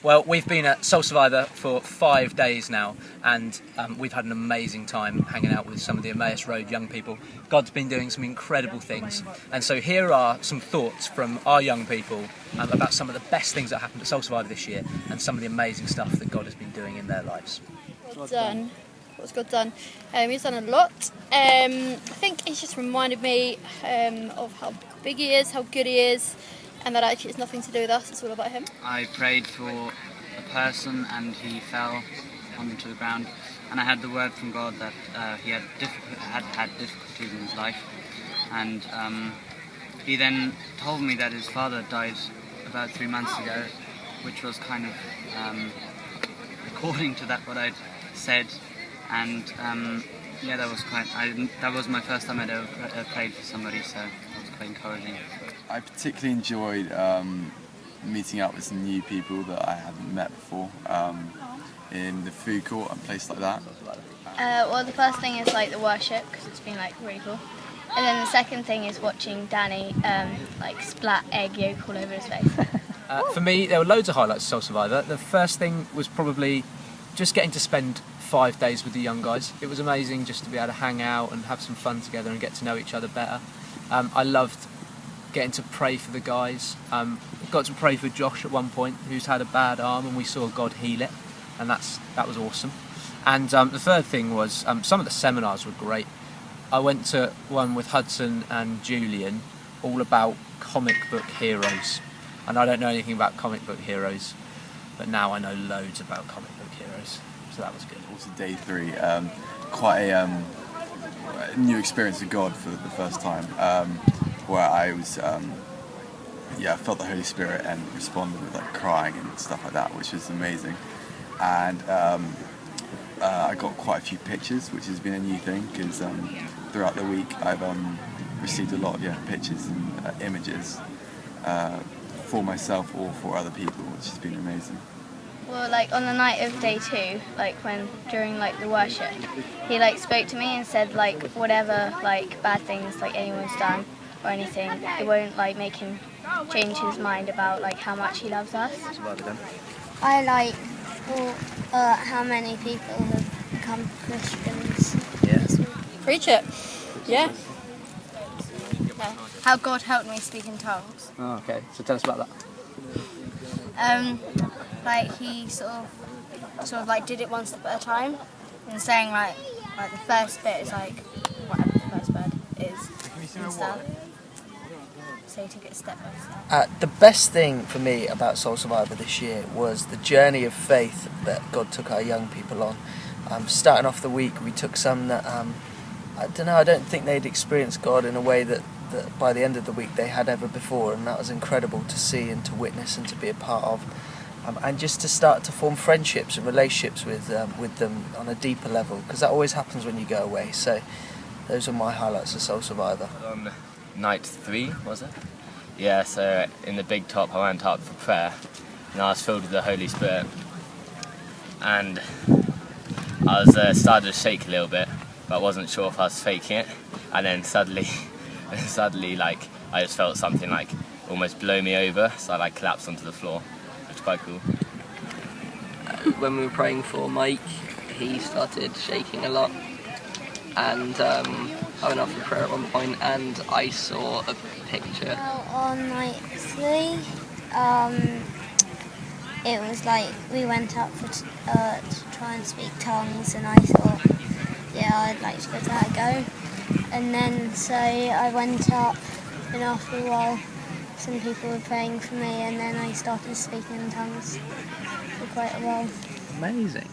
Well, we've been at Soul Survivor for 5 days now, and we've had an amazing time hanging out with some of the Emmaus Rd young people. God's been doing some incredible things, and so here are some thoughts from our young people about some of the best things that happened at Soul Survivor this year, and some of the amazing stuff that God has been doing in their lives. Well done. What's God done? He's done a lot. I think he's just reminded me of how big he is, how good he is, and that actually it's nothing to do with us, it's all about him. I prayed for a person and he fell onto the ground, and I had the word from God that he had had difficulties in his life, and he then told me that his father died about 3 months ago, which was kind of according to that what I'd said, and yeah, that was that was my first time I'd ever prayed for somebody, so it was quite encouraging. I particularly enjoyed meeting up with some new people that I hadn't met before in the food court and places like that. Well, the first thing is like the worship, because it's been like really cool, and then the second thing is watching Danny like splat egg yolk all over his face. For me, there were loads of highlights of Soul Survivor. The first thing was probably just getting to spend 5 days with the young guys. It was amazing just to be able to hang out and have some fun together and get to know each other better. I loved getting to pray for the guys. Got to pray for Josh at one point, who's had a bad arm, and we saw God heal it, and that was awesome. And the third thing was some of the seminars were great. I went to one with Hudson and Julian, all about comic book heroes, and I don't know anything about comic book heroes, but now I know loads about comic book heroes, so that was good. Also day 3, quite a new experience with God for the first time, where I was, I felt the Holy Spirit and responded with like crying and stuff like that, which was amazing. And I got quite a few pictures, which has been a new thing, because throughout the week I've received a lot of pictures and images for myself or for other people, which has been amazing. Well, like on the night of day 2, like during like the worship, he like spoke to me and said like whatever like bad things like anyone's done or anything, it won't like make him change his mind about like how much he loves us. I like how many people have become Christians. Yeah. Preach it. Yeah. How God helped me speak in tongues. Oh, okay, so tell us about that. Like he sort of like did it one step at a time, and saying like the first bit is like whatever the first word is and stuff. So he took it step by step. The best thing for me about Soul Survivor this year was the journey of faith that God took our young people on. Starting off the week, we took some that I don't think they'd experienced God in a way that by the end of the week they had ever before, and that was incredible to see and to witness and to be a part of. And just to start to form friendships and relationships with them on a deeper level, because that always happens when you go away. So those are my highlights of Soul Survivor. On night 3, was it? Yeah, so in the big top I went up for prayer, and I was filled with the Holy Spirit, and I was started to shake a little bit, but I wasn't sure if I was faking it, and then suddenly like I just felt something like almost blow me over, so I like collapsed onto the floor. Quite cool. When we were praying for Mike, he started shaking a lot, and I went up for prayer at one point and I saw a picture. Well, on night 3, it was like we went up to try and speak tongues, and I thought, yeah, I'd like to give that a go. And then so I went up, and after a while some people were praying for me, and then I started speaking in tongues for quite a while. Amazing.